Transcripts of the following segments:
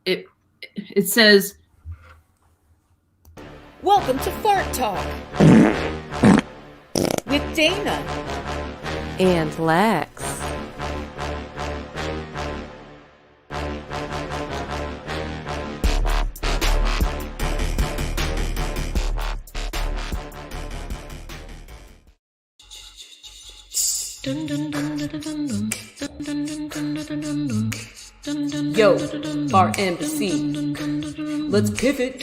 it says, Welcome to Fart Talk with Dana and Lex. Yo, our embassy. Let's pivot.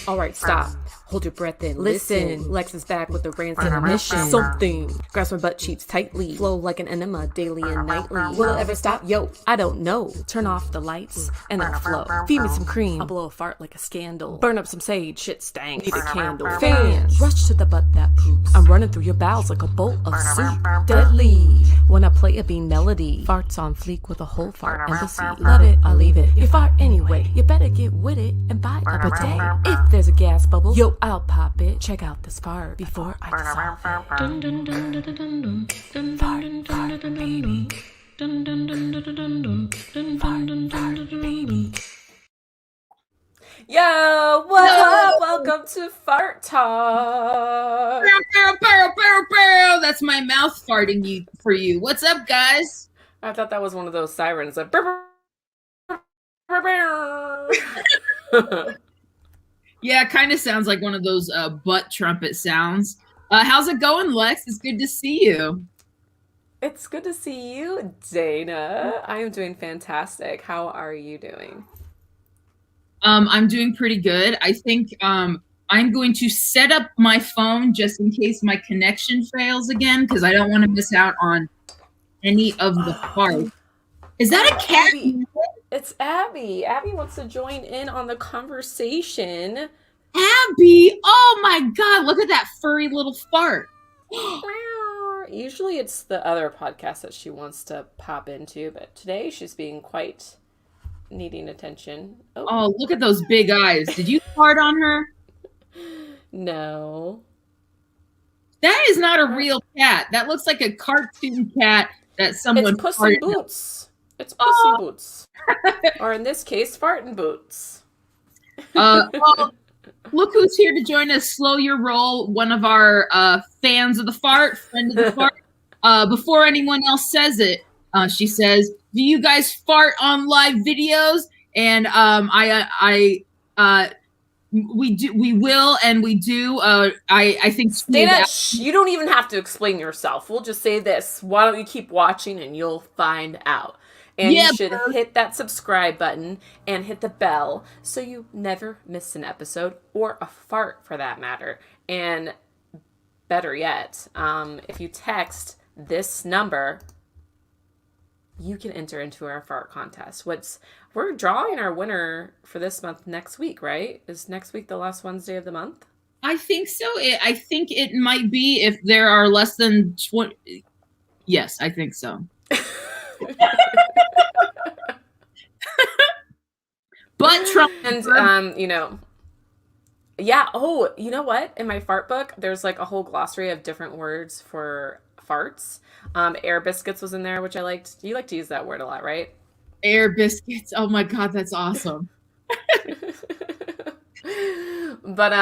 All right, stop. Hold your breath in. Listen. Lex is back with the rancid mission. Something. Grasp my butt cheeks tightly. Flow like an enema daily and nightly. Will it ever stop? Yo, I don't know. Turn off the lights and then flow. Feed me some cream. I'll blow a fart like a scandal. Burn up some sage. Shit stank. Need a candle. Fans. Rush to the butt that poops. I'm running through your bowels like a bolt of soup. Deadly. When I play a bean melody. Farts on fleek with a whole fart embassy. Love it, I'll leave it. You fart anyway. You better get with it and buy a bidet. If there's a gas bubble, yo, I'll pop it. Check out this fart before I dissolve it. Fart, fart, baby. Fart, baby. Yo, what's up? Welcome to Fart Talk. That's my mouth farting for you. What's up, guys? I thought that was one of those sirens. Like, yeah, it kind of sounds like one of those butt trumpet sounds. How's it going, Lex? It's good to see you. It's good to see you, Dana. I am doing fantastic. How are you doing? I'm doing pretty good. I think I'm going to set up my phone just in case my connection fails again, because I don't want to miss out on any of the farts. Is that a cat? Abby. It's Abby. Abby wants to join in on the conversation. Abby! Oh my god, look at that furry little fart. Usually it's the other podcast that she wants to pop into, but today she's being quite needing attention. Oh, look at those big eyes. Did you fart on her? No. That is not a real cat. That looks like a cartoon cat that someone It's Puss in Boots. It's Puss in Boots. Or in this case, Fart in Boots. Well, look who's here to join us. Slow your roll. One of our fans of the fart, friend of the fart. Before anyone else says it, she says, "Do you guys fart on live videos?" And we do. We will, and we do. I think. Dana, you don't even have to explain yourself. We'll just say this: why don't you keep watching, and you'll find out. And you should hit that subscribe button and hit the bell so you never miss an episode or a fart for that matter. And better yet, if you text this number, you can enter into our fart contest. We're drawing our winner for this month next week, right? Is next week the last Wednesday of the month? I think so. I think it might be if there are less than 20. Yes, I think so. But Trump and yeah. Oh, you know what? In my fart book, there's like a whole glossary of different words for farts. Air biscuits was in there, which I liked. You like to use that word a lot, right? Air biscuits. Oh my god, that's awesome. But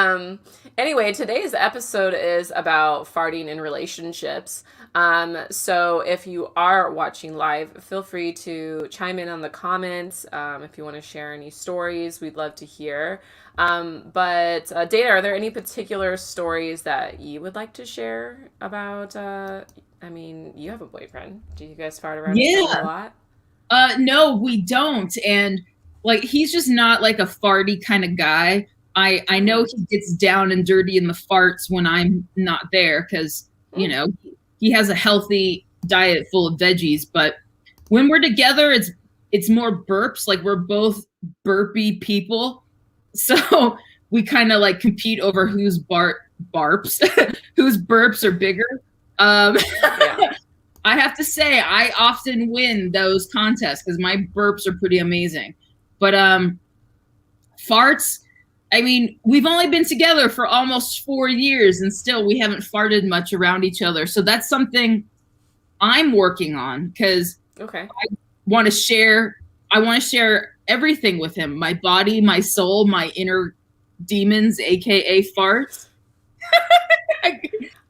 anyway, today's episode is about farting in relationships. So if you are watching live, feel free to chime in on the comments. If you want to share any stories, we'd love to hear. But Dana, are there any particular stories that you would like to share about? I mean, you have a boyfriend. Do you guys fart around each other a lot? No, we don't. And like, he's just not like a farty kind of guy. I know he gets down and dirty in the farts when I'm not there because, you know, he has a healthy diet full of veggies. But when we're together, it's more burps. Like, we're both burpy people. So we kind of like compete over whose barps, whose burps are bigger. I have to say, I often win those contests because my burps are pretty amazing. But farts, I mean, we've only been together for almost 4 years and still we haven't farted much around each other. So that's something I'm working on because Okay. want to share I want to share everything with him. My body, my soul, my inner demons, aka farts. I,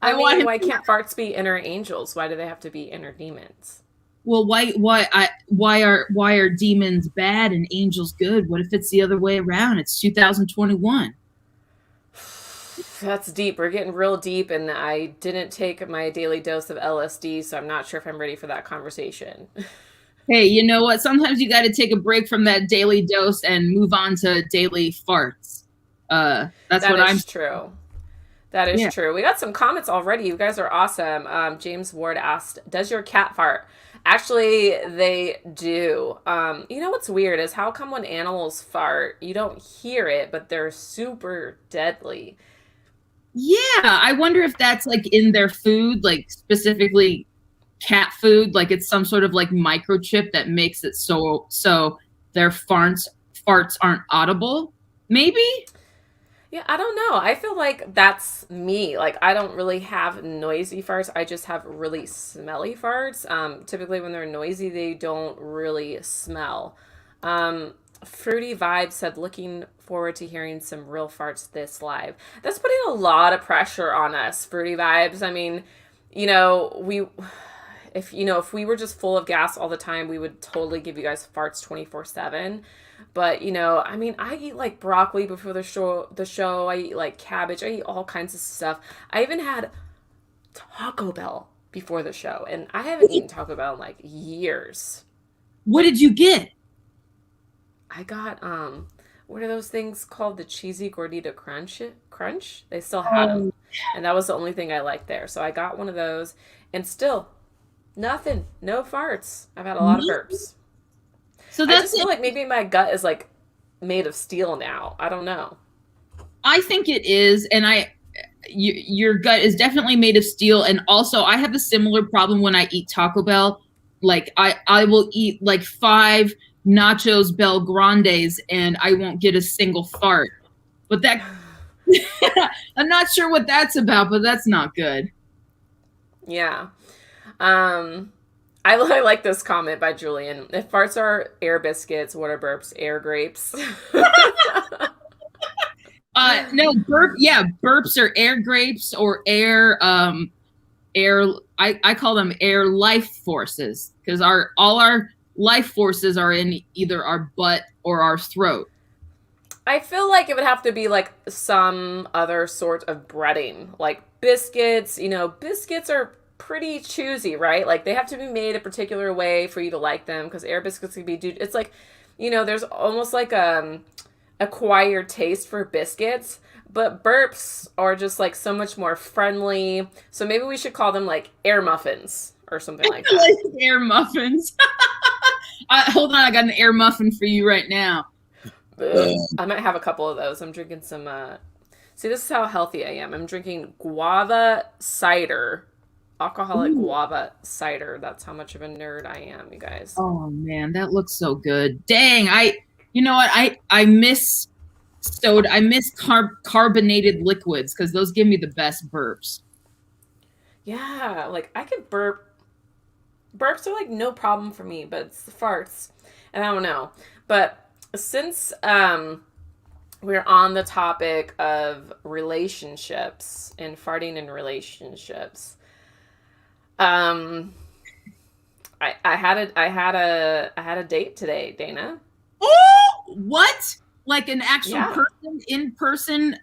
I I want mean, him why to, can't farts be inner angels? Why do they have to be inner demons? well, why are demons bad and angels good? What if it's the other way around? It's 2021. That's deep. We're getting real deep, and I didn't take my daily dose of LSD, so I'm not sure if I'm ready for that conversation. Hey, you know what? Sometimes you got to take a break from that daily dose and move on to daily farts. That's That what I'm. is true. That is Yeah. true. We got some comments already. You guys are awesome. James Ward asked, "Does your cat fart?" Actually, they do. You know what's weird is how come when animals fart, you don't hear it, but they're super deadly. Yeah, I wonder if that's like in their food, like specifically cat food, like it's some sort of like microchip that makes it so their farts aren't audible. Maybe? Yeah, I don't know. I feel like that's me. Like I don't really have noisy farts. I just have really smelly farts. Typically when they're noisy, they don't really smell. Fruity Vibe said, looking forward to hearing some real farts this live. That's putting a lot of pressure on us, Fruity Vibes. I mean, you know, if we were just full of gas all the time, we would totally give you guys farts 24/7. But I mean, I eat like broccoli before the show. I eat like cabbage. I eat all kinds of stuff. I even had Taco Bell before the show, and I haven't eaten Taco Bell in like years. What did you get? I got what are those things called? The cheesy gordita crunch. They still had them, Oh, and that was the only thing I liked there. So I got one of those, and still nothing, no farts. I've had a lot of no. burps. So I that's just feel it. like maybe my gut is like made of steel now. I don't know. I think it is, and your gut is definitely made of steel. And also, I have a similar problem when I eat Taco Bell. Like I will eat like 5 nachos Bel Grandes, and I won't get a single fart. But that I'm not sure what that's about, but that's not good. Yeah. Um, I like this comment by Julian. If farts are air biscuits, what are burps? Air grapes. No, yeah, burps are air grapes or air. I call them air life forces because all our life forces are in either our butt or our throat. I feel like it would have to be like some other sort of breading, like biscuits. Biscuits are pretty choosy, right? Like they have to be made a particular way for you to like them because air biscuits can be It's like, there's almost like acquired taste for biscuits, but burps are just like so much more friendly. So maybe we should call them like air muffins or something like that. Like air muffins. Hold on, I got an air muffin for you right now. Ugh. I might have a couple of those. I'm drinking some. See, this is how healthy I am. I'm drinking guava cider, alcoholic Ooh. guava cider. That's how much of a nerd I am, you guys. Oh man, that looks so good. Dang, you know what? I miss soda. I miss carbonated liquids because those give me the best burps. Yeah, like I could burp. Burps are like no problem for me, but it's the farts, and I don't know. But since we're on the topic of relationships and farting in relationships, um, I had a date today, Dana. Oh, what? Like an actual Yeah, person, in person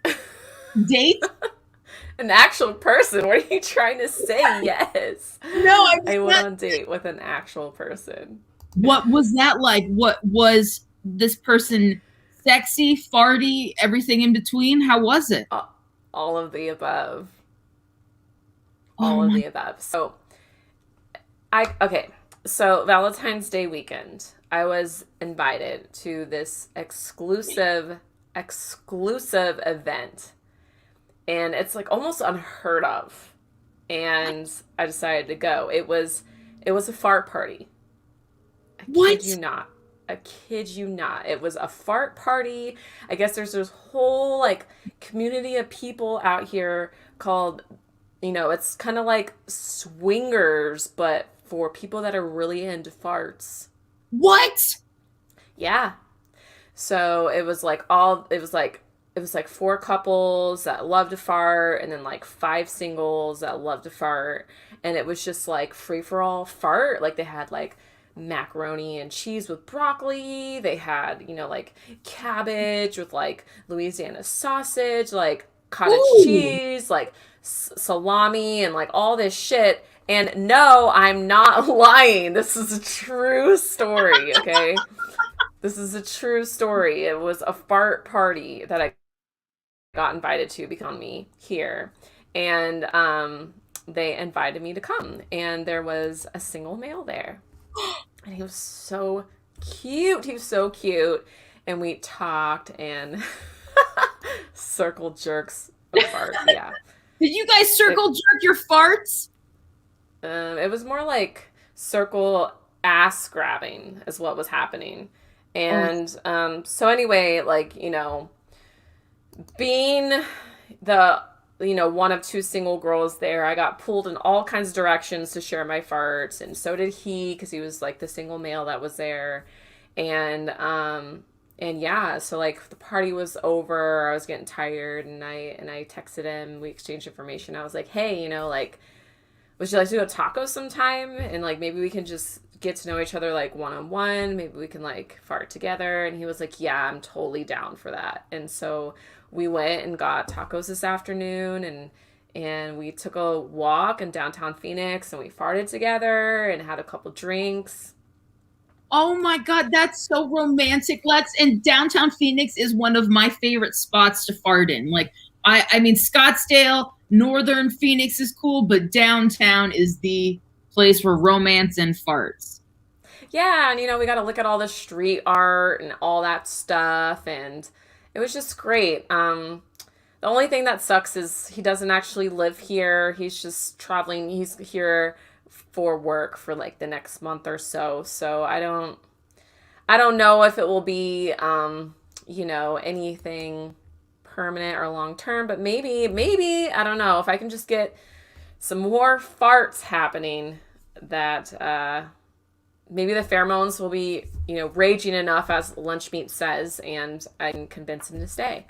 date? an actual person. What are you trying to say? Yes, No, I I just went not. on a date with an actual person. What was that like? What was this person sexy, farty, everything in between? How was it? Uh, all of the above. Oh All of my, the above. So okay. So Valentine's Day weekend, I was invited to this exclusive event, and it's like almost unheard of. And I decided to go. It was a fart party. I kid what? you not. I kid you not. It was a fart party. I guess there's this whole like community of people out here called, it's kind of like swingers, but for people that are really into farts. What? Yeah. So it was like four couples that love to fart and then like five singles that love to fart. And it was just like free for all fart. Like they had like macaroni and cheese with broccoli. They had, like cabbage with like Louisiana sausage, like cottage Ooh. cheese, like salami, and like all this shit. And no, I'm not lying. This is a true story, okay? This is a true story. It was a fart party that I got invited to because on me here. And they invited me to come. And there was a single male there. And he was so cute. He was so cute. And we talked and circle jerks apart. Yeah. Did you guys circle jerk your farts? It was more like circle ass grabbing is what was happening. And so anyway, like, being the, one of two single girls there, I got pulled in all kinds of directions to share my farts. And so did he, because he was like the single male that was there. And yeah, so like the party was over, I was getting tired, and I texted him, we exchanged information. I was like, hey, like, would you like to go taco sometime? And like, maybe we can just get to know each other like one-on-one. Maybe we can like fart together. And he was like, yeah, I'm totally down for that. And so we went and got tacos this afternoon, and we took a walk in downtown Phoenix, and we farted together and had a couple drinks. Oh my God, that's so romantic, Lex. And downtown Phoenix is one of my favorite spots to fart in. Like, I mean, Scottsdale, Northern Phoenix is cool, but downtown is the place for romance and farts. Yeah, and we got to look at all the street art and all that stuff, and it was just great. The only thing that sucks is he doesn't actually live here. He's just traveling. He's here for work for like the next month or so. So I don't know if it will be anything permanent or long term, but maybe I don't know, if I can just get some more farts happening, that maybe the pheromones will be raging enough, as lunch meat says, and I can convince him to stay.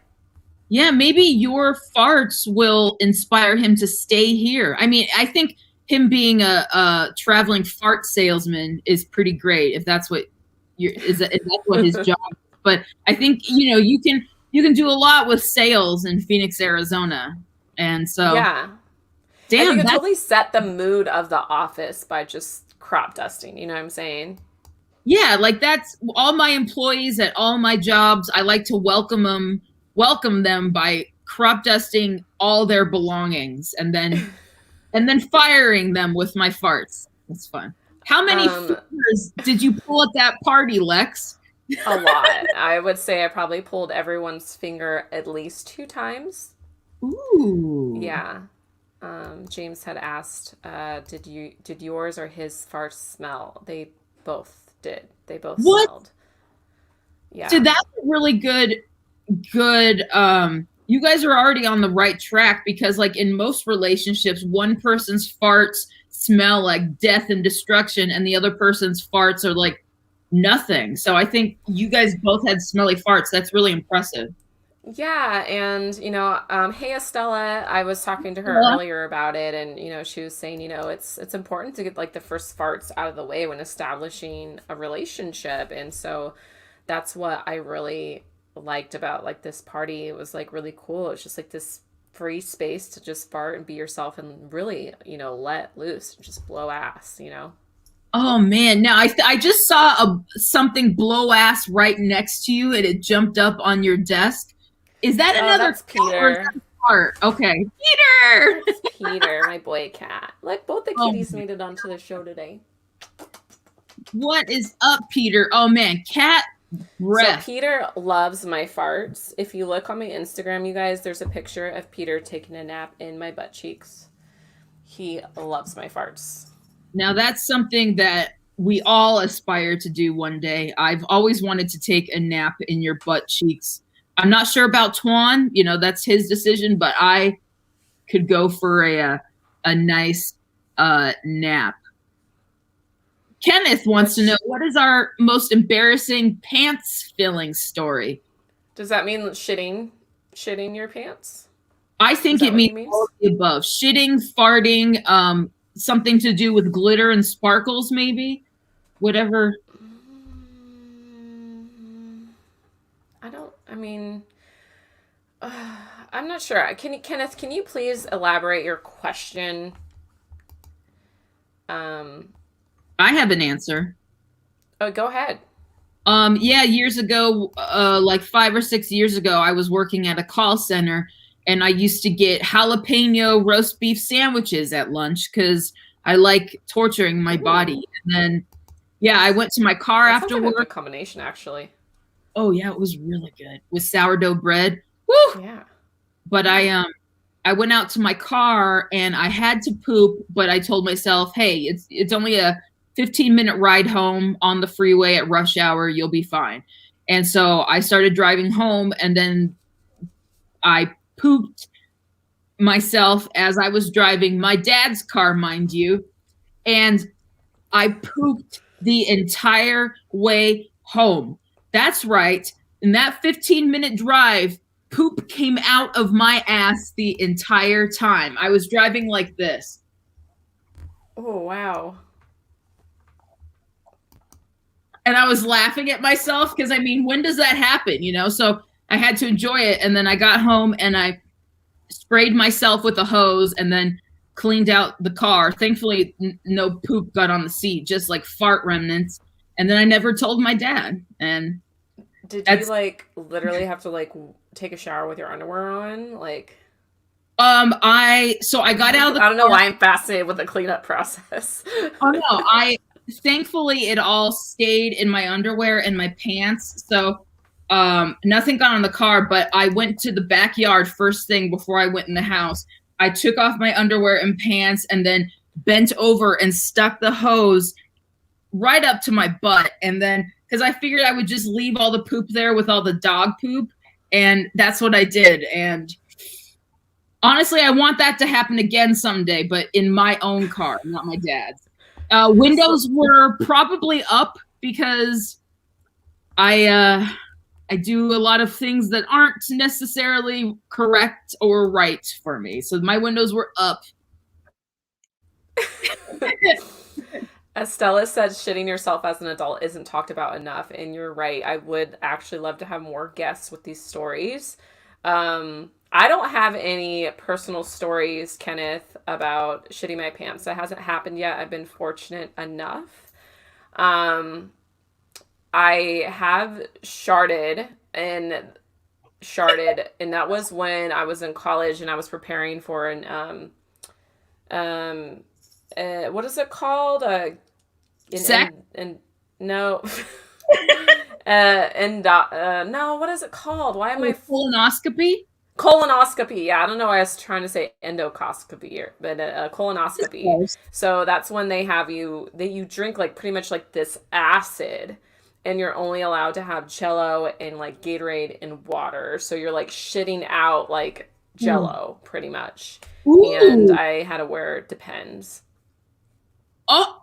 Yeah, maybe your farts will inspire him to stay here. I mean, I think him being a traveling fart salesman is pretty great if that's what if that's what his job is. But I think you can do a lot with sales in Phoenix, Arizona. And so Yeah. And you damn can that. totally set the mood of the office by just crop dusting, you know what I'm saying? Yeah, like that's all my employees at all my jobs. I like to welcome them by crop dusting all their belongings and then firing them with my farts. That's fun. How many fingers did you pull at that party, Lex? A lot. I would say I probably pulled everyone's finger at least 2 times. Ooh. Yeah. James had asked, did yours or his farts smell? They both did. They both What? smelled. Yeah. So that's a really good you guys are already on the right track, because like in most relationships, one person's farts smell like death and destruction and the other person's farts are like nothing. So I think you guys both had smelly farts. That's really impressive. Yeah, and hey Estella, I was talking to her earlier about it, and she was saying, it's important to get like the first farts out of the way when establishing a relationship, and so that's what I really liked about like this party. It was like really cool. It's just like this free space to just fart and be yourself and really, let loose, just blow ass. Oh man, now I just saw something blow ass right next to you and it jumped up on your desk. Is that Oh, another that's cat or is Peter. that a fart? Okay. Peter. That's Peter, my boy cat. Like both the Oh, kitties made it onto the show today. what is up, Peter? Oh man, cat So breath. Peter loves my farts. If you look on my Instagram, you guys, there's a picture of Peter taking a nap in my butt cheeks. He loves my farts. Now that's something that we all aspire to do one day. I've always wanted to take a nap in your butt cheeks. I'm not sure about Twan, that's his decision, but I could go for a nice nap. Kenneth wants to know, what is our most embarrassing pants filling story? Does that mean shitting your pants? I think it means all of the above. Shitting, farting, something to do with glitter and sparkles, maybe. Whatever. I'm not sure. Kenneth, can you please elaborate your question? I have an answer. Oh, go ahead. Yeah, years ago, like 5 or 6 years ago, I was working at a call center, and I used to get jalapeno roast beef sandwiches at lunch because I like torturing my body. And then, yeah, I went to my car That after sounds like work. a good combination, actually. Oh yeah, it was really good with sourdough bread. Woo! Yeah. But I went out to my car and I had to poop, but I told myself, hey, it's only a 15-minute ride home on the freeway at rush hour. You'll be fine. And so I started driving home, and then I pooped myself as I was driving my dad's car, mind you. And I pooped the entire way home. That's right. In that 15-minute drive, poop came out of my ass the entire time. I was driving like this. Oh, wow. And I was laughing at myself because, when does that happen? So I had to enjoy it. And then I got home and I sprayed myself with a hose and then cleaned out the car. Thankfully, no poop got on the seat, just like fart remnants. And then I never told my dad. And did you literally have to take a shower with your underwear on? I got out of the I don't know why I'm fascinated with the cleanup process. Oh no, thankfully it all stayed in my underwear and my pants. So nothing got on the car, but I went to the backyard first thing before I went in the house. I took off my underwear and pants and then bent over and stuck the hose right up to my butt. And then, because I figured I would just leave all the poop there with all the dog poop. And that's what I did. And honestly, I want that to happen again someday, but in my own car, not my dad's. Windows were probably up because I do a lot of things that aren't necessarily correct or right for me. So my windows were up. Estella said shitting yourself as an adult isn't talked about enough, and you're right. I would actually love to have more guests with these stories. I don't have any personal stories, Kenneth, about shitting my pants. That hasn't happened yet. I've been fortunate enough. I have sharted, and that was when I was in college and I was preparing for what is it called? No. No, what is it called? Why am I colonoscopy? Colonoscopy. Yeah, I don't know why I was trying to say endoscopy, but colonoscopy. So that's when they have you drink pretty much this acid, and you're only allowed to have Jello and Gatorade and water. So you're shitting out Jello pretty much. Ooh. And I had to wear Depends. Oh,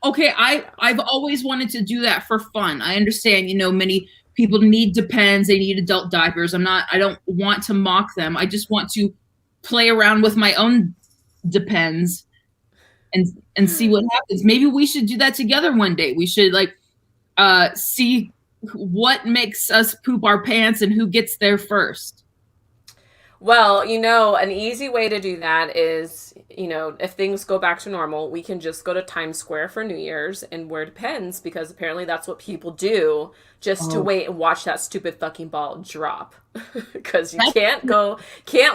okay. I've always wanted to do that for fun. I understand, many people need Depends. They need adult diapers. I don't want to mock them. I just want to play around with my own Depends and see what happens. Maybe we should do that together one day. We should see what makes us poop our pants and who gets there first. Well, an easy way to do that is, if things go back to normal, we can just go to Times Square for New Year's and wear Depends, because apparently that's what people do just to wait and watch that stupid fucking ball drop. Because you can't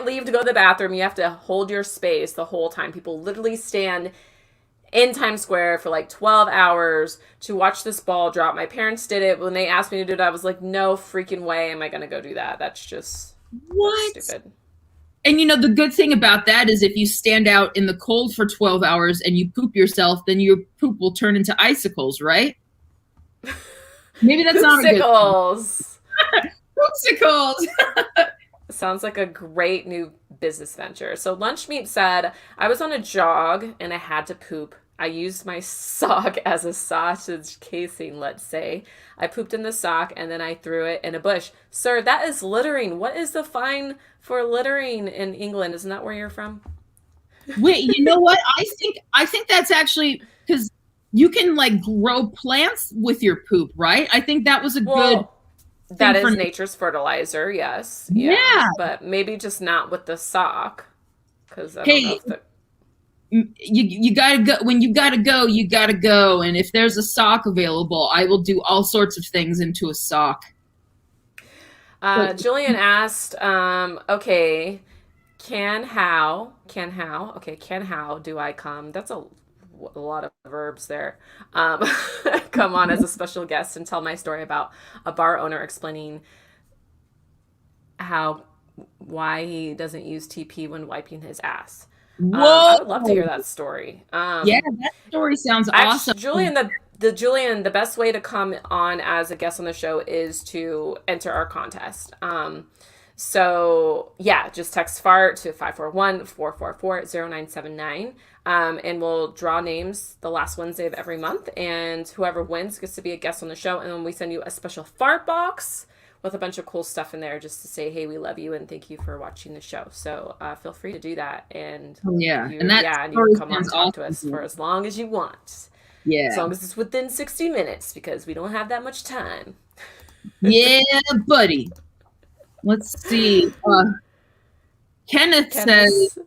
leave to go to the bathroom. You have to hold your space the whole time. People literally stand in Times Square for 12 hours to watch this ball drop. My parents did it. When they asked me to do it, I was like, no freaking way am I going to go do that. That's just... What? That's stupid. And the good thing about that is if you stand out in the cold for 12 hours and you poop yourself, then your poop will turn into icicles, right? Maybe that's not a good thing. Poopsicles. Poopsicles. Sounds like a great new business venture. So Lunchmeat said, I was on a jog and I had to poop. I used my sock as a sausage casing, let's say. I pooped in the sock and then I threw it in a bush. Sir, that is littering. What is the fine for littering in England? Isn't that where you're from? Wait, you know what? I think that's actually because you can like grow plants with your poop, right? I think that was a good Well, thing that for is nature's fertilizer, yes. Yeah. yeah. But maybe just not with the sock. Because I don't know Hey, if the. you gotta go when you gotta go. And if there's a sock available, I will do all sorts of things into a sock. But Julian asked, okay, can how do I come? That's a lot of verbs there. Come on as a special guest and tell my story about a bar owner explaining how why he doesn't use TP when wiping his ass. whoa, I would love to hear that story. yeah, that story sounds awesome. Actually, Julian, the best way to come on as a guest on the show is to enter our contest. So yeah, just text fart to 541-444-0979. And we'll draw names the last Wednesday of every month, and whoever wins gets to be a guest on the show. And then we send you a special fart box with a bunch of cool stuff in there just to say, hey, we love you and thank you for watching the show. So feel free to do that. And Yeah, you, and that yeah, and you story can come on and sounds talk to awesome. us for as long as you want. Yeah, As long as it's within 60 minutes, because we don't have that much time. yeah, buddy. Let's see. Kenneth says,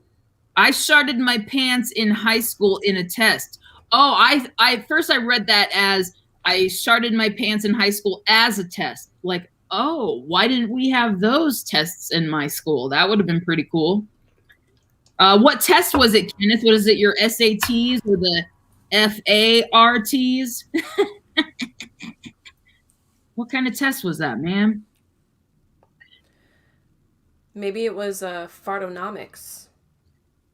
I sharted my pants in high school in a test. Oh, I first I read that as I sharted my pants in high school as a test. Like, oh, why didn't we have those tests in my school? That would have been pretty cool. What test was it, Kenneth? Was it your SATs or the FARTs? What kind of test was that, man? Maybe it was fartonomics.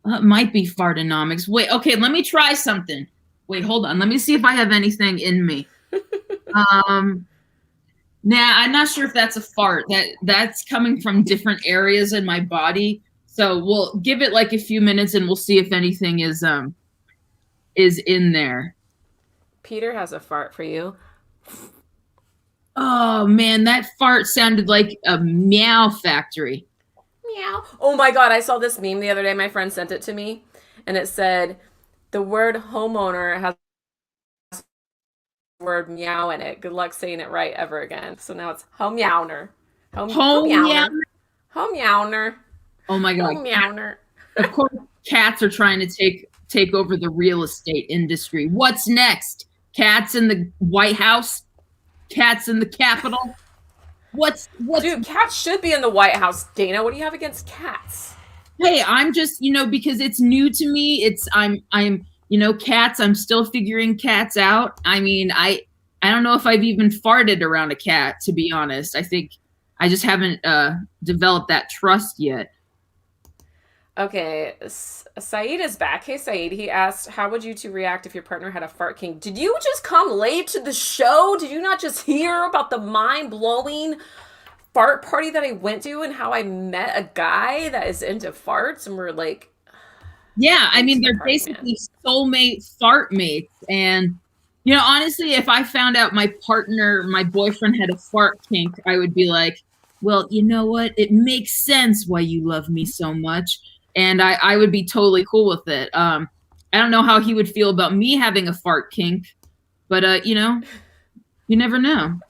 It might be fartonomics. Wait, okay, let me try something. Wait, hold on. Let me see if I have anything in me. Nah, I'm not sure if that's a fart. That's coming from different areas in my body. So we'll give it like a few minutes and we'll see if anything is in there. Peter has a fart for you. Oh man, that fart sounded like a meow factory. Meow. Oh my god, I saw this meme the other day. My friend sent it to me, and it said the word homeowner has the word meow in it. Good luck saying it right ever again. So now it's homeowner. Meow. Homeowner. Oh my god. Homeowner. Of course, cats are trying to take over the real estate industry. What's next? Cats in the White House? Cats in the Capitol? What's Dude, cats should be in the White House, Dana. What do you have against cats? Hey, I'm just, because it's new to me. I'm cats, I'm still figuring cats out. I mean, I don't know if I've even farted around a cat, to be honest. I think I just haven't developed that trust yet. Okay, Saeed is back. Hey, Saeed. He asked, how would you two react if your partner had a fart king? Did you just come late to the show? Did you not just hear about the mind-blowing fart party that I went to and how I met a guy that is into farts? And we're like... Yeah, I mean, they're basically soulmate fart mates. And, honestly, if I found out my boyfriend had a fart kink, I would be like, well, you know what? It makes sense why you love me so much. And I would be totally cool with it. I don't know how he would feel about me having a fart kink, but, you never know.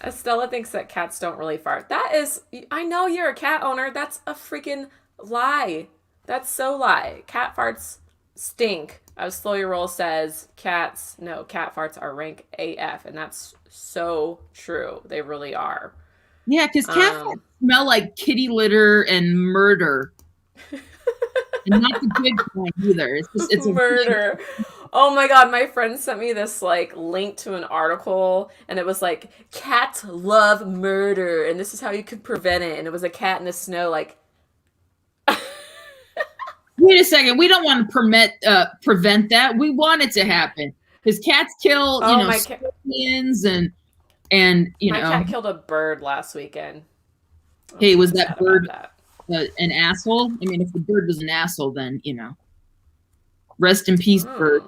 Estella thinks that cats don't really fart. I know you're a cat owner. That's a freaking lie. That's so lie. Cat farts stink. As Slow Your Roll says, cat farts are rank AF. And that's so true. They really are. Yeah, because cat farts smell like kitty litter and murder. And not the good kind either. It's murder. Oh my god, my friend sent me this link to an article, and it was like, cats love murder, and this is how you can prevent it. And it was a cat in the snow wait a second. We don't want to prevent that. We want it to happen because cats kill, scorpions and my cat killed a bird last weekend. Hey, was that bird an asshole? I mean, if the bird was an asshole, then rest in peace, bird.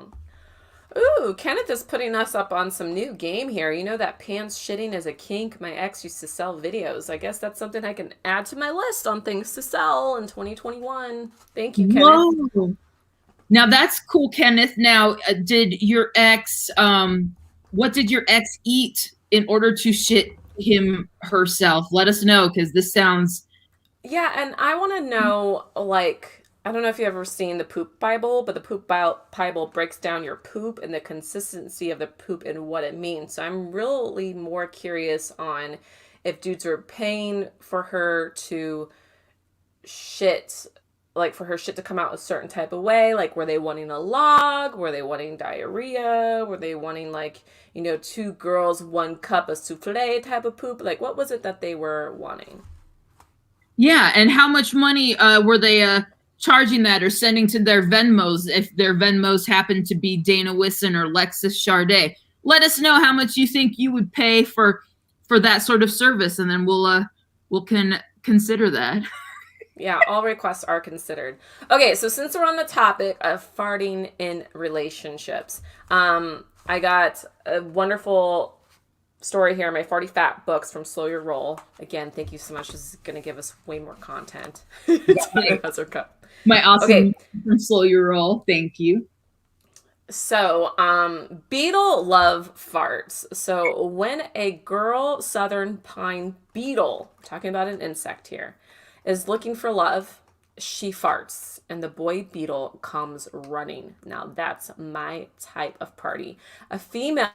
Ooh, Kenneth is putting us up on some new game here. You know that pants shitting is a kink. My ex used to sell videos. I guess that's something I can add to my list on things to sell in 2021. Thank you, Kenneth. Whoa. Now that's cool, Kenneth. Now, did your ex, what did your ex eat in order to shit him herself? Let us know, because this sounds... Yeah, and I want to know, like, I don't know if you've ever seen the Poop Bible, but the Poop Bible breaks down your poop and the consistency of the poop and what it means. So I'm really more curious on if dudes are paying for her to shit, like for her shit to come out a certain type of way. Like, were they wanting a log? Were they wanting diarrhea? Were they wanting, like, 2 girls, 1 cup of souffle type of poop? Like, what was it that they were wanting? Yeah, and how much money were they charging that or sending to their Venmos if their Venmos happen to be Dana Wisson or Lexus Charday? Let us know how much you think you would pay for that sort of service, and then we'll consider that. Yeah, all requests are considered. Okay, so since we're on the topic of farting in relationships, I got a wonderful story here, my Farty Fat books from Slow Your Roll. Again, thank you so much. This is going to give us way more content. My awesome from Slow Your Roll. Thank you. So, beetle love farts. So when a girl southern pine beetle, talking about an insect here, is looking for love, she farts and the boy beetle comes running. Now that's my type of party. A female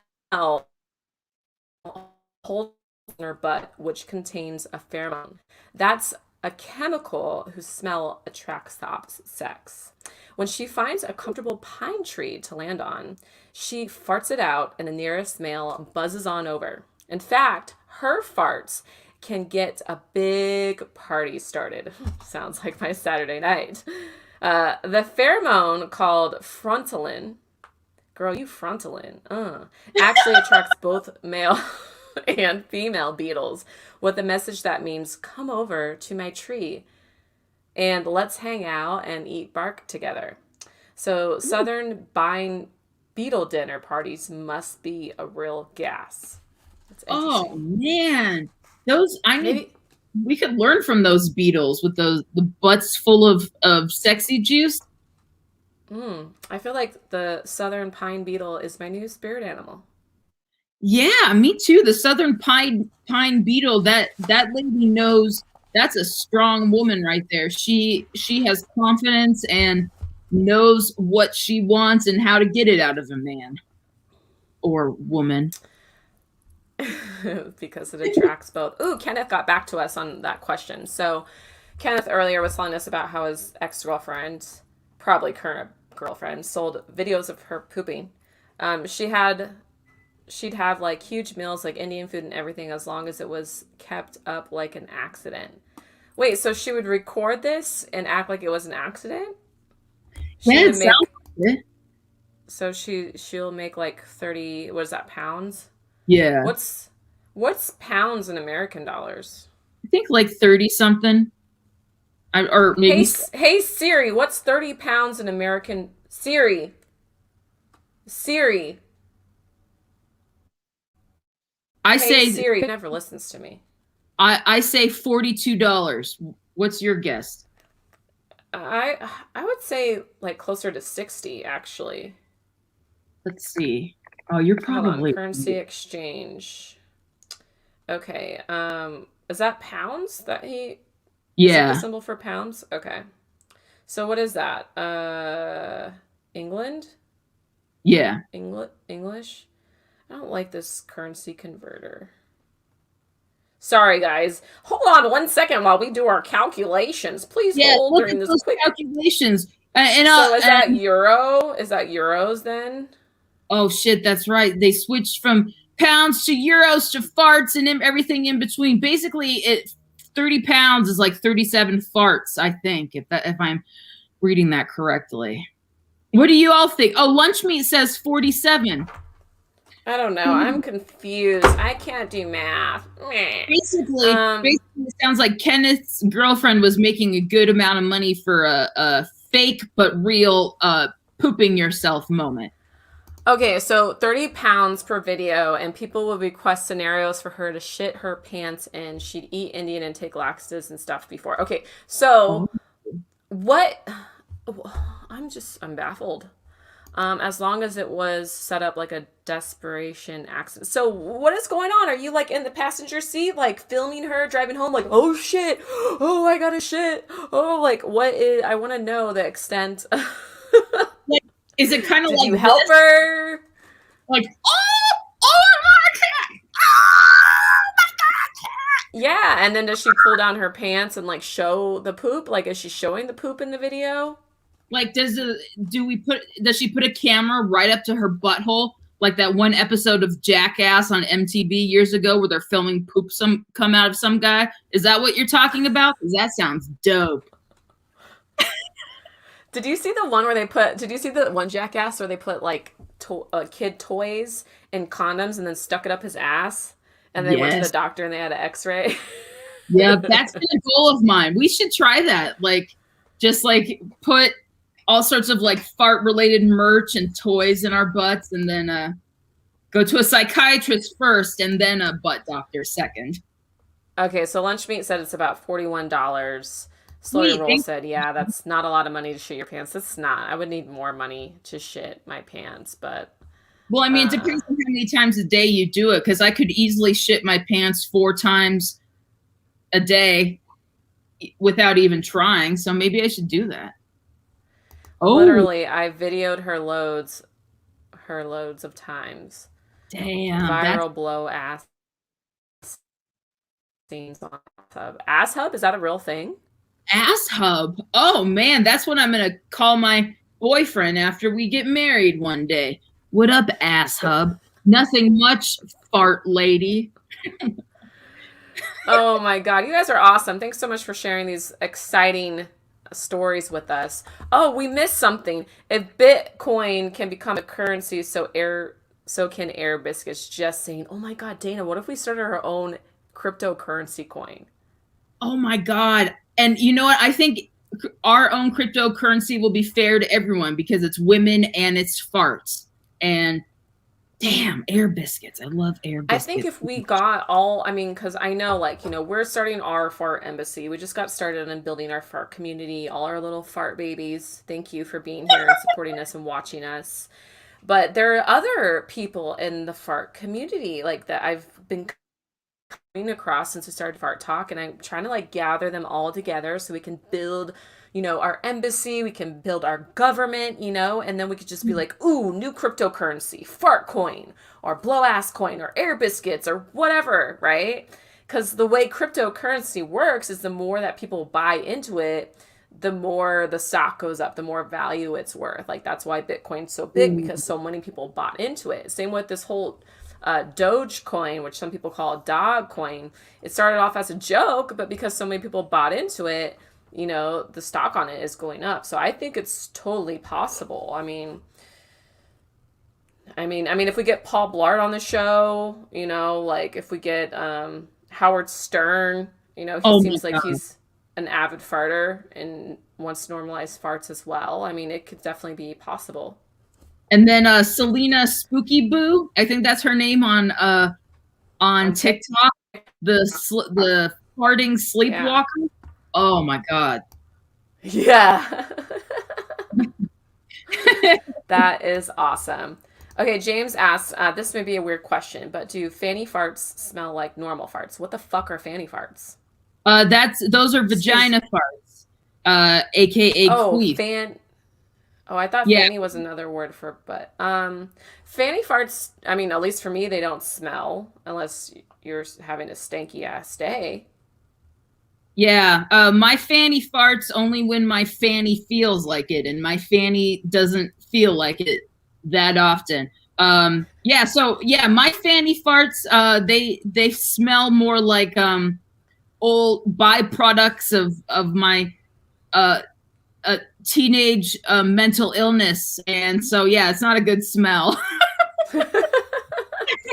holds in her butt, which contains a pheromone. That's a chemical whose smell attracts the opposite sex. When she finds a comfortable pine tree to land on, she farts it out and the nearest male buzzes on over. In fact, her farts can get a big party started. Sounds like my Saturday night. The pheromone called frontalin, girl, you frontalin, actually attracts both male and female beetles with a message that means, come over to my tree and let's hang out and eat bark together. So southern pine beetle dinner parties must be a real gas. Oh man, those we could learn from those beetles with the butts full of sexy juice. I feel like the southern pine beetle is my new spirit animal. Yeah, me too. The southern pine beetle, that lady knows. That's a strong woman right there. She has confidence and knows what she wants and how to get it out of a man or woman. Because it attracts both. Ooh, Kenneth got back to us on that question. So Kenneth earlier was telling us about how his ex-girlfriend, probably current girlfriend, sold videos of her pooping. She'd have like huge meals, like Indian food and everything, as long as it was kept up like an accident. Wait, so she would record this and act like it was an accident? So she'll make like 30, what is that, pounds? Yeah. What's pounds in American dollars? I think like 30 something. Or maybe. Hey Siri, what's 30 pounds in American? Siri. Siri never listens to me. I say $42. What's your guess? I would say like closer to 60 actually. Let's see. Oh, you're probably... Hold on, currency exchange. Okay. Is that pounds that he... Yeah. Is it the symbol for pounds? Okay. So what is that? England? Yeah. English? I don't like this currency converter. Sorry, guys. Hold on 1 second while we do our calculations. Please hold during this quick... calculations. So is that euro? Is that euros then? Oh, shit, that's right. They switched from pounds to euros to farts and everything in between. Basically, 30 pounds is like 37 farts, I think, if reading that correctly. What do you all think? Oh, Lunch Meat says 47. I don't know. I'm confused. I can't do math. Basically, it sounds like Kenneth's girlfriend was making a good amount of money for a fake but real pooping yourself moment. Okay, so 30 pounds per video, and people would request scenarios for her to shit her pants in. She'd eat Indian and take laxatives and stuff before. Okay, so what? I'm baffled. As long as it was set up like a desperation accident. So what is going on? Are you like in the passenger seat, like filming her driving home, like, oh shit, oh I gotta shit, oh like what is? I want to know the extent. Like, is it kind of like you help her? Like, oh my God, oh my God. Yeah, and then does she pull down her pants and like show the poop? Like, is she showing the poop in the video? Like, does she put a camera right up to her butthole, like that one episode of Jackass on MTV years ago where they're filming poop come out of some guy? Is that what you're talking about? Because that sounds dope. Did you see the one where they put? Did you see the one Jackass where they put like kid toys in condoms and then stuck it up his ass, and they went to the doctor and they had an X-ray? Yeah, that's been a goal of mine. We should try that. Like, just like put all sorts of like fart related merch and toys in our butts, and then go to a psychiatrist first and then a butt doctor second. Okay, so Lunch Meat said it's about $41. Slowly Roll said, yeah, that's not a lot of money to shit your pants. It's not. I would need more money to shit my pants, but... Well, I mean, it depends on how many times a day you do it, because I could easily shit my pants 4 times a day without even trying, so maybe I should do that. Oh. Literally, I videoed her loads of times. Damn. Viral blow ass scenes on Hub. Ass Hub? Is that a real thing? Ass Hub? Oh, man, that's what I'm going to call my boyfriend after we get married one day. What up, Ass Hub? Nothing much, fart lady. Oh, my God. You guys are awesome. Thanks so much for sharing these exciting stories with us. Oh, we missed something. If Bitcoin can become a currency, so can Air Biscuits. Just saying. Oh my God, Dana, what if we started our own cryptocurrency coin? Oh my God. And you know what? I think our own cryptocurrency will be fair to everyone because it's women and it's farts. And damn, Air Biscuits. I love Air Biscuits. I think if we got all, I mean, because I know, like, you know, we're starting our fart embassy. We just got started in building our fart community, all our little fart babies. Thank you for being here and supporting us and watching us. But there are other people in the fart community, like, that I've been coming across since we started Fart Talk, and I'm trying to, like, gather them all together so we can build, you know, our embassy, we can build our government, you know, and then we could just be like, ooh, new cryptocurrency, fart coin, or blow ass coin, or Air Biscuits, or whatever, right? Because the way cryptocurrency works is the more that people buy into it, the more the stock goes up, the more value it's worth. Like, that's why Bitcoin's so big, because so many people bought into it. Same with this whole Doge coin, which some people call dog coin. It started off as a joke, but because so many people bought into it, you know, the stock on it is going up. So I think it's totally possible. I mean, if we get Paul Blart on the show, you know, like if we get Howard Stern, you know, he seems like he's an avid farter and wants to normalize farts as well. I mean, it could definitely be possible. And then Selena Spooky Boo, I think that's her name on TikTok. The farting sleepwalker. Yeah. Oh my God. Yeah. That is awesome. Okay, James asks, this may be a weird question, but do fanny farts smell like normal farts? What the fuck are fanny farts? Those are vagina farts, aka queef. I thought fanny was another word for butt. Fanny farts, I mean, at least for me, they don't smell unless you're having a stanky ass day. Yeah, my fanny farts only when my fanny feels like it, and my fanny doesn't feel like it that often. My fanny farts, they smell more like old byproducts of my teenage mental illness, and so yeah, it's not a good smell.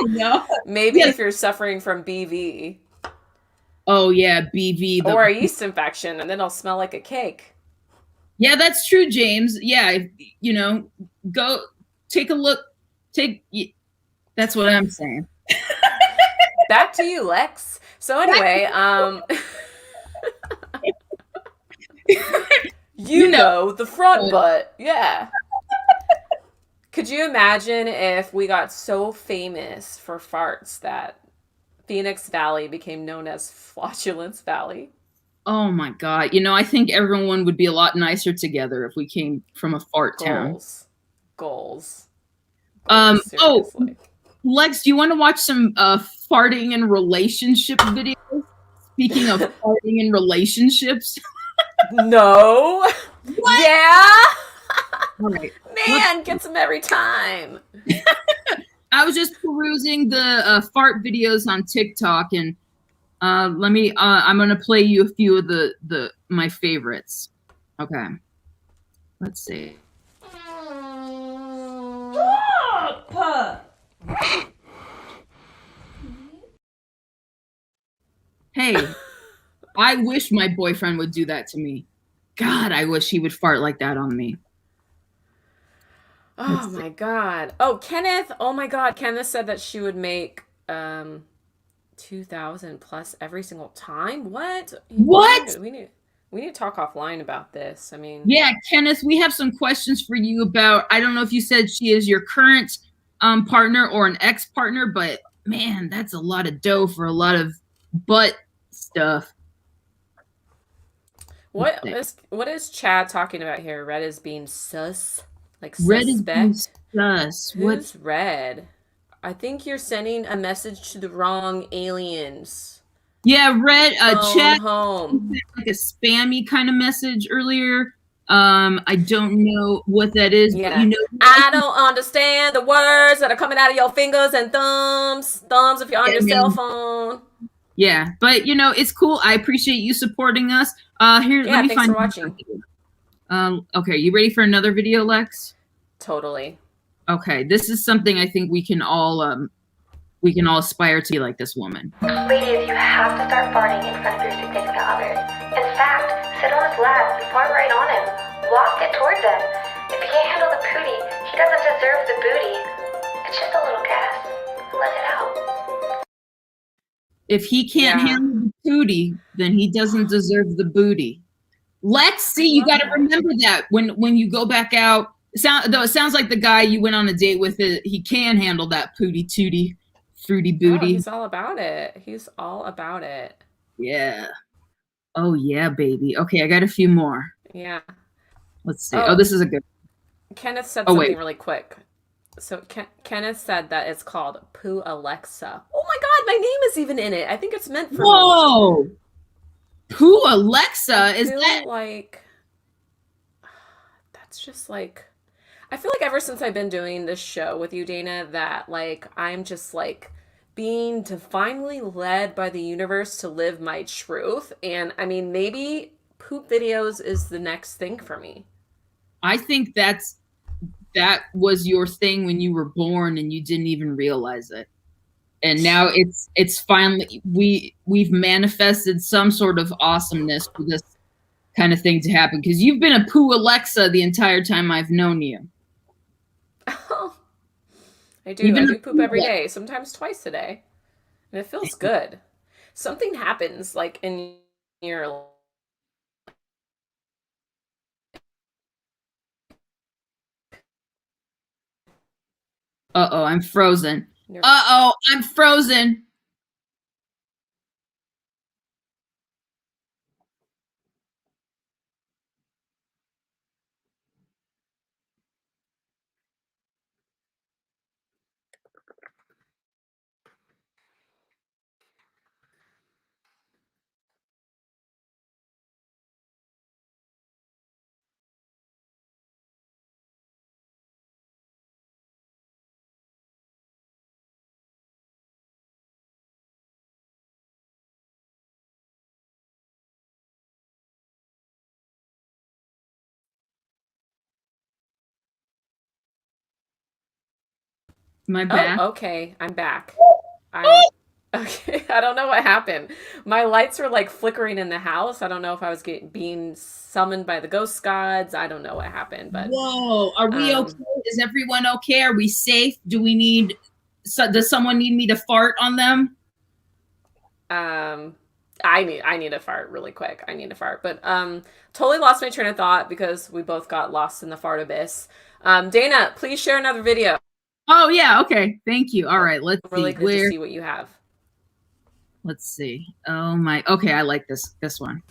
No. Maybe Yes. if you're suffering from BV Oh yeah, BV. or a yeast infection, and then it'll smell like a cake. Yeah, that's true, James. Yeah, go take a look. Take. That's what I'm saying. Back to you, Lex. So anyway, You know. the front butt. Yeah. Could you imagine if we got so famous for farts that Phoenix Valley became known as Flatulence Valley? Oh my God. I think everyone would be a lot nicer together if we came from a fart town. Goals. Goals. Um. Goals, Oh, seriously. Lex, do you want to watch some farting and relationship videos? Speaking of farting and relationships. No. What? Yeah. All right. Man, gets them every time. I was just perusing the fart videos on TikTok, and let me. I'm gonna play you a few of the my favorites. Okay. Let's see. Stop! Hey, I wish my boyfriend would do that to me. God, I wish he would fart like that on me. Oh my God. Oh, Kenneth. Oh my God. Kenneth said that she would make 2,000 plus every single time. What? What? We need to talk offline about this. I mean, Yeah, Kenneth, we have some questions for you about. I don't know if you said she is your current partner or an ex-partner, but man, that's a lot of dough for a lot of butt stuff. what is Chad talking about here? Red is being sus, like Red is being suspect. sus. Who's Red? I think you're sending a message to the wrong aliens. Yeah, Red. Phone Chat home. like a spammy kind of message earlier. I don't know what that is, but Yeah. I I don't understand the words that are coming out of your fingers and thumbs. Thumbs if you're on your cell phone. yeah, but it's cool. I appreciate you supporting us. Here, let Yeah, me thanks find. for watching. Okay, you ready for another video, Lex? Totally. Okay, this is something I think we can all aspire to be like this woman. Ladies, you have to start farting in front of your significant others. In fact, sit on his lap and fart right on him. Walk it towards him. If he can't handle the pootie, he doesn't deserve the booty. It's just a little gas. Let it out. If he can't handle the booty, then he doesn't deserve the booty. Let's see. You got to remember that when you go back out. Though it sounds like the guy you went on a date with, he can handle that pooty tootie, fruity booty. Oh, he's all about it. He's all about it. Yeah. Oh yeah, baby. Okay, I got a few more. Yeah. Let's see. Oh, this is a good. Kenneth said something really quick. So Kenneth said that it's called Poo Alexa. Oh my God, my name is even in it. I think it's meant for Whoa. Me. Poo Alexa, is that like? That's just like. I feel like ever since I've been doing this show with you, Dana, that like I'm just like being divinely led by the universe to live my truth. And I mean, maybe poop videos is the next thing for me. I think that was your thing when you were born and you didn't even realize it. And now it's finally we've manifested some sort of awesomeness for this kind of thing to happen, because you've been a poo Alexa the entire time I've known you. Oh, I do poop every day, sometimes twice a day, and it feels good. Something happens like in your Uh-oh, I'm frozen. Uh-oh, I'm frozen. My Oh, back. okay. I'm back. I okay. I don't know what happened. My lights were like flickering in the house. I don't know if I was being summoned by the ghost gods. I don't know what happened, but Whoa, are we okay? um Is everyone okay? Are we safe? Do we need, does someone need me to fart on them? um I need a fart really quick. I need a fart. But totally lost my train of thought because we both got lost in the fart abyss. Dana, please share another video. Oh yeah, okay. Thank you. All right, let's I'm really see. excited to Where, see what you have. let's see. Oh my, okay, I like this one.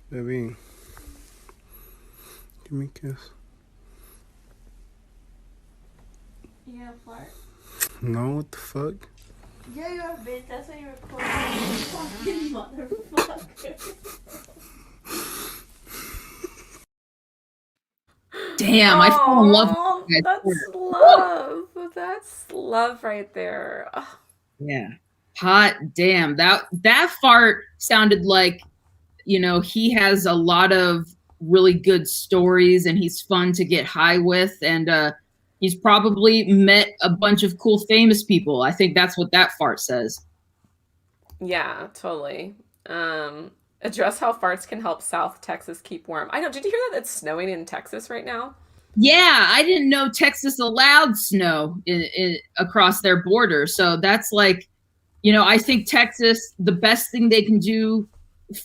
Baby, give me a kiss. You gonna fart? No, what the fuck? Yeah, you're a bitch. That's why you're recording. Fucking motherfucker. Damn, I fell in love with you guys. That's love. That's love right there. Ugh. Yeah. Hot damn. That fart sounded like, he has a lot of really good stories and he's fun to get high with, and he's probably met a bunch of cool famous people. I think that's what that fart says. Yeah, totally. Address how farts can help South Texas keep warm. I know. Did you hear that it's snowing in Texas right now? Yeah, I didn't know Texas allowed snow across their border. So that's like, I think Texas, the best thing they can do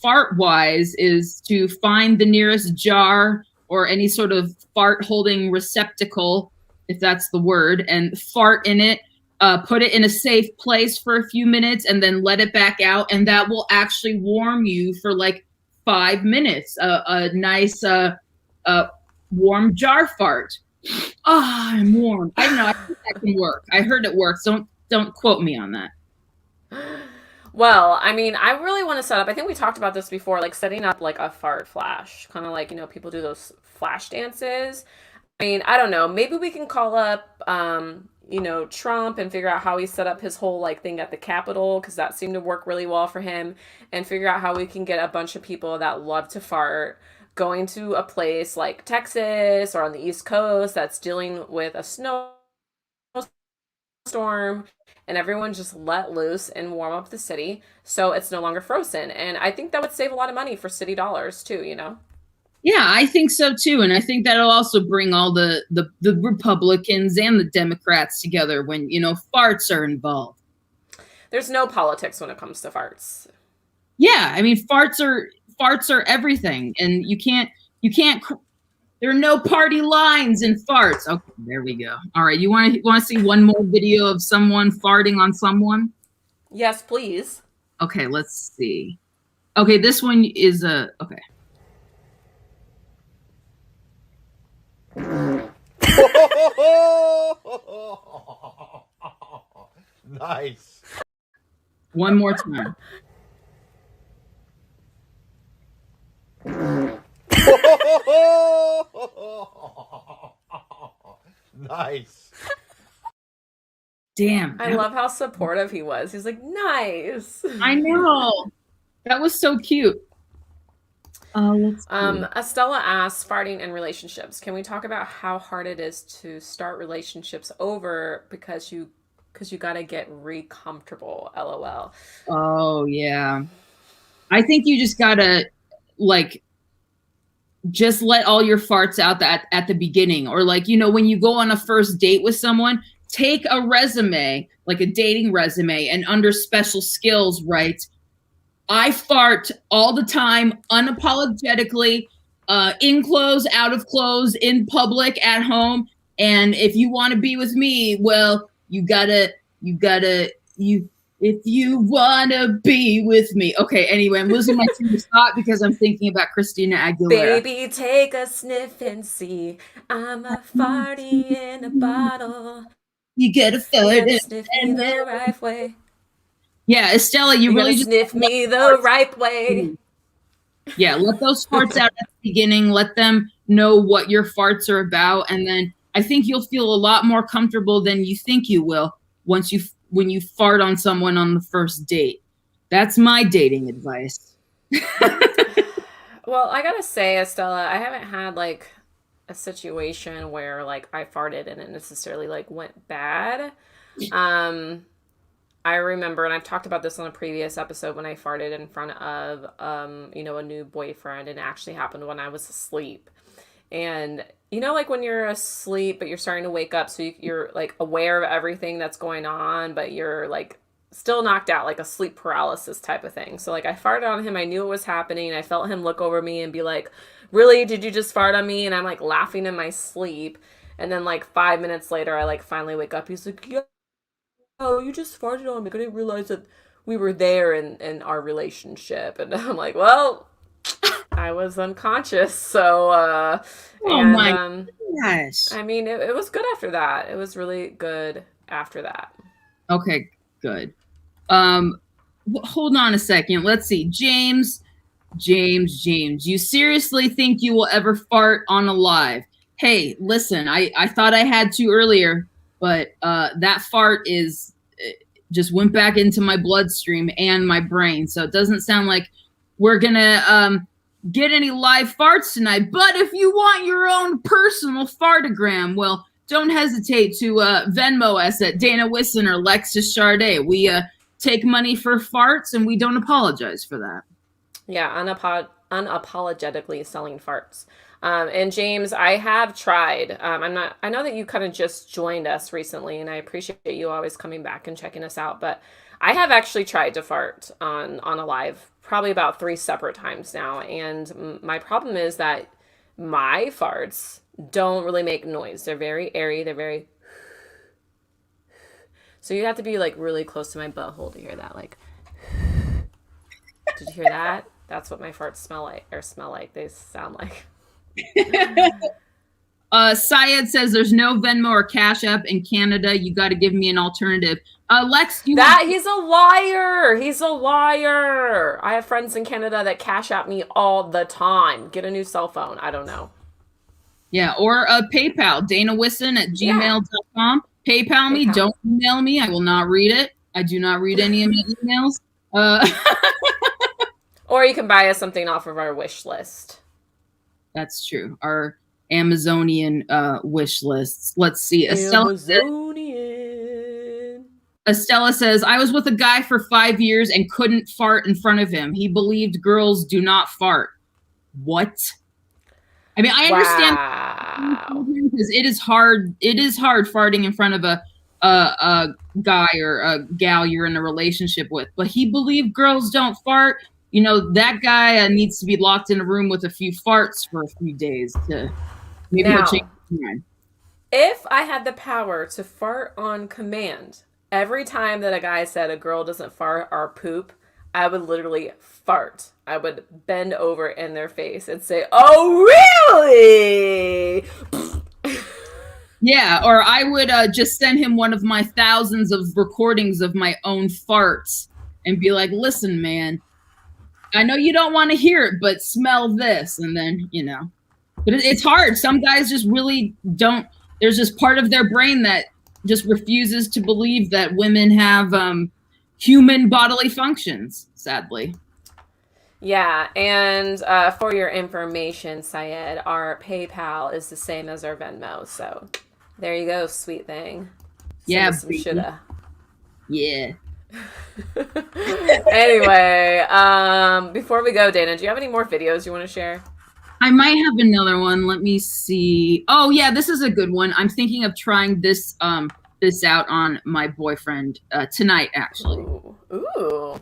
fart wise is to find the nearest jar or any sort of fart holding receptacle, if that's the word, and fart in it, put it in a safe place for a few minutes and then let it back out. And that will actually warm you for like 5 minutes. A nice, warm jar fart. Oh, I'm warm. I don't know. I think that can work. I heard it works. Don't quote me on that. Well, I mean, I really want to set up, I think we talked about this before, like setting up like a fart flash, kind of like, people do those flash dances. I mean, I don't know. Maybe we can call up, Trump and figure out how he set up his whole like thing at the Capitol, because that seemed to work really well for him, and figure out how we can get a bunch of people that love to fart going to a place like Texas or on the East Coast that's dealing with a snowstorm, and everyone just let loose and warm up the city so it's no longer frozen. And I think that would save a lot of money for city dollars too, Yeah, I think so too, and I think that'll also bring all the Republicans and the Democrats together when farts are involved. There's no politics when it comes to farts. Yeah, I mean farts are everything, and you can't. There are no party lines in farts. Okay, there we go. All right, you want to see one more video of someone farting on someone? Yes, please. Okay, let's see. Okay, this one is okay. Nice. One more time. Nice. Damn. I love how supportive he was. He's like, nice. I know. That was so cute. Estella asks, farting in relationships. Can we talk about how hard it is to start relationships over because you gotta get comfortable? LOL. Oh yeah. I think you just gotta just let all your farts out at the beginning, or when you go on a first date with someone, take a resume, like a dating resume, and under special skills write, I fart all the time, unapologetically, in clothes, out of clothes, in public, at home. And if you want to be with me, well, if you want to be with me. Okay, anyway, I'm losing my train of thought because I'm thinking about Christina Aguilera. Baby, take a sniff and see. I'm a farty in a bottle. You get a fart You sniff me the right way. Yeah, Estella, you really just sniff me the right way. Yeah, let those farts out at the beginning. Let them know what your farts are about, and then I think you'll feel a lot more comfortable than you think you will when you fart on someone on the first date. That's my dating advice. Well, I gotta say, Estella, I haven't had a situation where like I farted and it necessarily like went bad. Um, I remember, and I've talked about this on a previous episode when I farted in front of, a new boyfriend, and it actually happened when I was asleep. And like when you're asleep, but you're starting to wake up, so you're like aware of everything that's going on, but you're like still knocked out, like a sleep paralysis type of thing. So like I farted on him. I knew it was happening. I felt him look over me and be like, "Really? Did you just fart on me?" And I'm like laughing in my sleep. And then like 5 minutes later, I like finally wake up. He's like, "Yeah, oh, you just farted on me. I didn't realize that we were there in our relationship." And I'm like, well, I was unconscious. So, Oh my gosh. I mean, it was good after that. It was really good after that. Okay, good. Hold on a second. Let's see. James, you seriously think you will ever fart on a live? Hey, listen, I thought I had to earlier, but that fart just went back into my bloodstream and my brain. So it doesn't sound like we're gonna get any live farts tonight. But if you want your own personal fartogram, well, don't hesitate to Venmo us at Dana Wisson or Lexus Charday. We take money for farts, and we don't apologize for that. Yeah, unapologetically selling farts. And James, I have tried. I know that you kind of just joined us recently, and I appreciate you always coming back and checking us out. But I have actually tried to fart on a live probably about 3 separate times now. And my problem is that my farts don't really make noise. They're very airy. They're very. So you have to be like really close to my butthole to hear that. Like, did you hear that? That's what my farts smell like. They sound like. Syed says there's no Venmo or Cash App in Canada. You got to give me an alternative. Lex, he's a liar. He's a liar. I have friends in Canada that Cash App me all the time. Get a new cell phone. I don't know. Yeah, or PayPal, danawisson@gmail.com. PayPal me. Don't email me. I will not read it. I do not read any of my emails. Or you can buy us something off of our wish list. That's true. Our Amazonian wish lists. Let's see. Estella says, I was with a guy for 5 years and couldn't fart in front of him. He believed girls do not fart. What? I mean, I understand because it is hard. It is hard farting in front of a guy or a gal you're in a relationship with. But he believed girls don't fart. That guy needs to be locked in a room with a few farts for a few days to maybe he'll change his mind. If I had the power to fart on command, every time that a guy said a girl doesn't fart or poop, I would literally fart. I would bend over in their face and say, "Oh, really?" Yeah, or I would just send him one of my thousands of recordings of my own farts and be like, "Listen, man, I know you don't want to hear it, but smell this." And then, but it's hard. Some guys just really don't. There's just part of their brain that just refuses to believe that women have human bodily functions, sadly. Yeah, and for your information, Syed, our PayPal is the same as our Venmo. So there you go, sweet thing. Yeah, shoulda. Yeah. Anyway, before we go, Dana, do you have any more videos you want to share? I might have another one. Let me see. Oh yeah, this is a good one. I'm thinking of trying this out on my boyfriend tonight, actually. Ooh.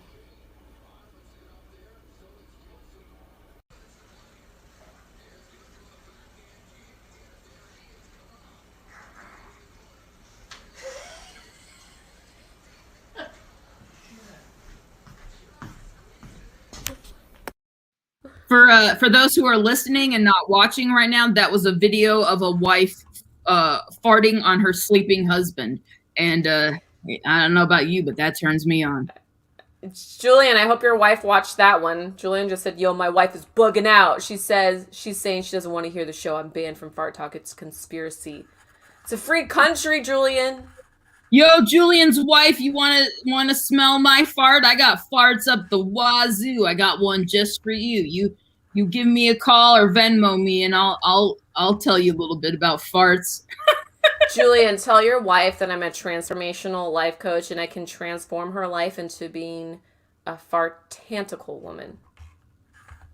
For those who are listening and not watching right now, that was a video of a wife farting on her sleeping husband. And I don't know about you, but that turns me on. Julian, I hope your wife watched that one. Julian just said, "Yo, my wife is bugging out." She's saying she doesn't want to hear the show. I'm banned from Fart Talk. It's a conspiracy. It's a free country, Julian. Yo, Julian's wife, you wanna smell my fart? I got farts up the wazoo. I got one just for you. you give me a call or Venmo me, and I'll tell you a little bit about farts. Julian, tell your wife that I'm a transformational life coach and I can transform her life into being a fartantical woman.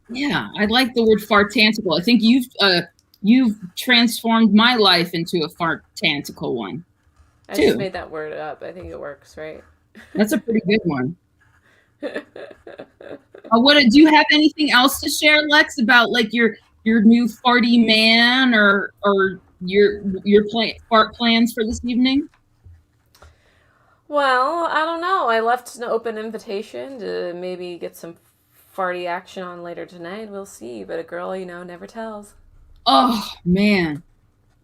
Yeah, I like the word fartantical. I think you've transformed my life into a fartantical one. I too. just made that word up. I think it works, right? That's a pretty good one. Do you have anything else to share, Lex, about like your new farty man or your fart plans for this evening? Well, I don't know. I left an open invitation to maybe get some farty action on later tonight. We'll see. But a girl, never tells. Oh man.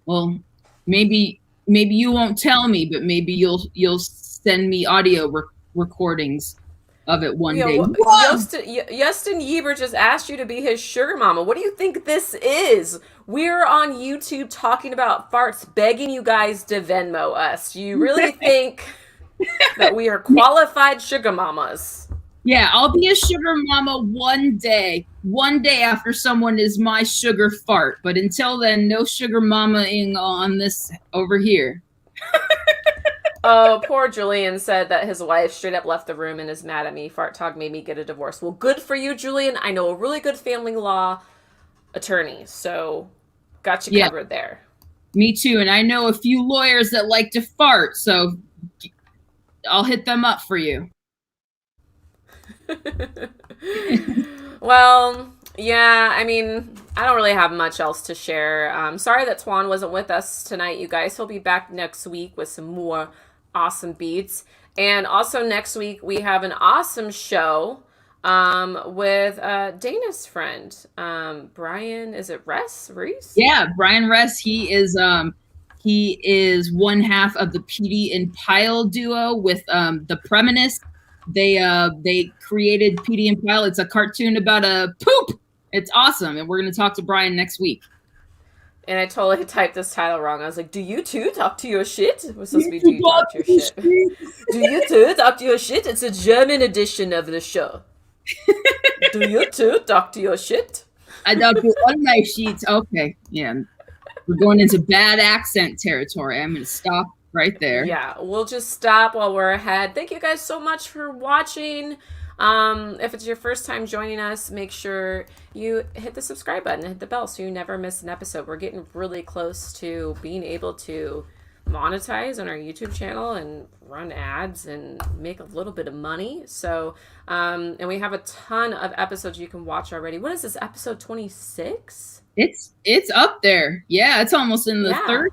Well, maybe you won't tell me, but maybe you'll send me audio recordings of it one day. Justin Yeber just asked you to be his sugar mama. What do you think this is? We're on YouTube talking about farts, begging you guys to Venmo us. Do you really think that we are qualified sugar mamas? Yeah, I'll be a sugar mama one day after someone is my sugar fart. But until then, no sugar mama-ing on this over here. Oh, poor Julian said that his wife straight up left the room and is mad at me. Fart talk made me get a divorce. Well, good for you, Julian. I know a really good family law attorney, so got you covered there. Me too, and I know a few lawyers that like to fart, so I'll hit them up for you. Well, yeah, I mean, I don't really have much else to share. Sorry that Twan wasn't with us tonight, you guys. He'll be back next week with some more awesome beats. And also next week, we have an awesome show with Dana's friend, Brian, is it Reese? Yeah, Brian Ress. He is one half of the Petey and Pyle duo with the Premonist. They created Petey and Pyle. It's a cartoon about a poop. It's awesome, and we're gonna talk to Brian next week. And I totally typed this title wrong. I was like, "Do you too talk to your shit?" It was supposed to be "Do you talk to your shit?" Do you too talk to your shit? It's a German edition of the show. Do you too talk to your shit? I talk to all my sheets. Okay, yeah, we're going into bad accent territory. I'm gonna stop right there. Yeah, we'll just stop while we're ahead. Thank you guys so much for watching. If it's your first time joining us, make sure you hit the subscribe button and hit the bell so you never miss an episode. We're getting really close to being able to monetize on our YouTube channel and run ads and make a little bit of money. So, and we have a ton of episodes you can watch already. What is this, episode 26? It's up there. Yeah, it's almost in the 30s.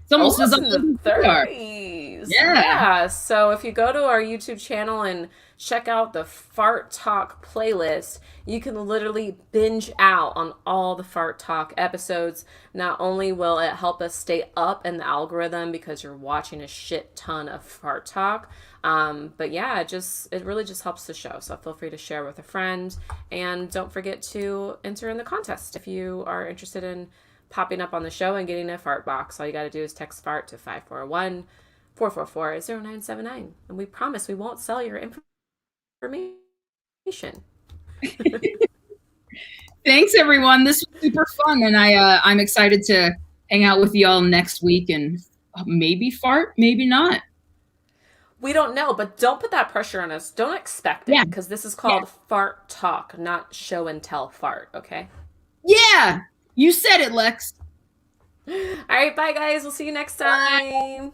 It's almost in the 30s. Yeah. So if you go to our YouTube channel and check out the Fart Talk playlist, you can literally binge out on all the Fart Talk episodes. Not only will it help us stay up in the algorithm because you're watching a shit ton of Fart Talk, but yeah, it really just helps the show. So feel free to share with a friend, and don't forget to enter in the contest if you are interested in popping up on the show and getting a fart box. All you got to do is text fart to 541-444-0979, and we promise we won't sell your information. Thanks everyone. This was super fun, and I'm excited to hang out with y'all next week and maybe fart, maybe not. We don't know, but don't put that pressure on us. Don't expect it, because this is called Fart Talk, not show and tell fart, okay? Yeah, you said it, Lex. All right, bye guys. We'll see you next time. Bye.